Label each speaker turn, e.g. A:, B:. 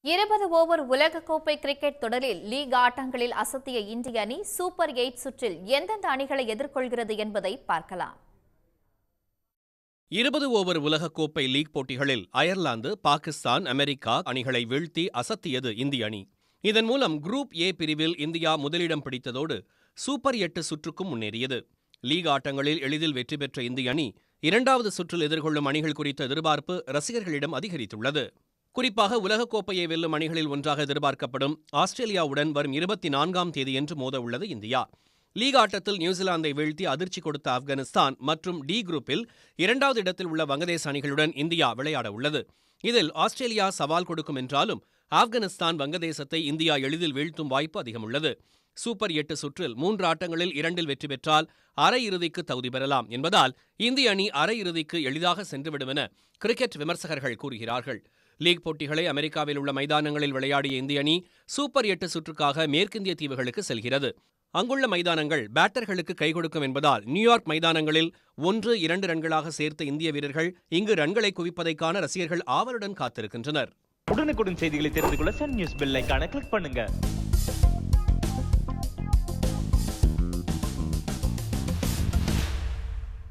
A: 20 over உலகக்கோப்பை cricket தொடரில் league ஆட்டங்களில் அசத்திய இந்திய அணி சூப்பர் 8 சுற்றில் எந்தெந்த அணிகளை எதிர்கொள்கிறது என்பதை பார்க்கலாம்.
B: 20 ஓவர் உலகக்கோப்பை லீக் போட்டிகளில் அயர்லாந்து, பாகிஸ்தான், அமெரிக்கா அணிகளை வீழ்த்தி அசத்தியது இந்திய அணி. இதன் மூலம் குரூப் ஏ பிரிவில் இந்தியா முதலிடம் பிடித்ததோடு சூப்பர் 8 சுற்றுக்கும் முன்னேறியது. லீக் ஆட்டங்களில் எளிதில் வெற்றி பெற்ற இந்திய அணி இரண்டாவது சுற்றில் எதிர்கொள்ளும் அணிகள் குறித்த எதிர்பார்ப்பு ரசிகர்களிடம் அதிகரித்துள்ளது. குறிப்பாக உலகக்கோப்பையை வெல்லும் அணிகளில் ஒன்றாக எதிர்பார்க்கப்படும் ஆஸ்திரேலியாவுடன் வரும் 24ஆம் தேதியன்று மோத உள்ளது இந்தியா. லீக் ஆட்டத்தில் நியூசிலாந்தை வீழ்த்தி அதிர்ச்சி கொடுத்த ஆப்கானிஸ்தான் மற்றும் டி குரூப்பில் இரண்டாவது இடத்தில் உள்ள வங்கதேச அணிகளுடன் இந்தியா விளையாட உள்ளது. இதில் ஆஸ்திரேலியா சவால் கொடுக்கும் என்றாலும் ஆப்கானிஸ்தான் வங்கதேசத்தை இந்தியா எளிதில் வீழ்த்தும் வாய்ப்பு அதிகம் உள்ளது. சூப்பர் 8 சுற்றில் 3 ஆட்டங்களில் 2இல் வெற்றி பெற்றால் அரையிறுதிக்கு தகுதி பெறலாம் என்பதால் இந்திய அணி அரையிறுதிக்கு எளிதாக சென்றுவிடும் என கிரிக்கெட் விமர்சகர்கள் கூறுகிறார்கள். லீக் போட்டிகளை அமெரிக்காவில் உள்ள மைதானங்களில் விளையாடிய இந்திய அணி சூப்பர் 8 சுற்றுக்காக மேற்கிந்திய தீவுகளுக்கு செல்கிறது. அங்குள்ள மைதானங்கள் பேட்டர்களுக்கு கை கொடுக்கும் என்பதால் நியூயார்க் மைதானங்களில் 1-2 ரன்களாக சேர்த்த இந்திய வீரர்கள் இங்கு ரன்களை குவிப்பதைக்கான ரசிகர்கள் ஆவலுடன் காத்திருக்கின்றனர்.
C: உடனுக்குடன் செய்திகளை தெரிந்து கொள்ள சன் நியூஸ் பெல் ஐகானை கிளிக் பண்ணுங்க.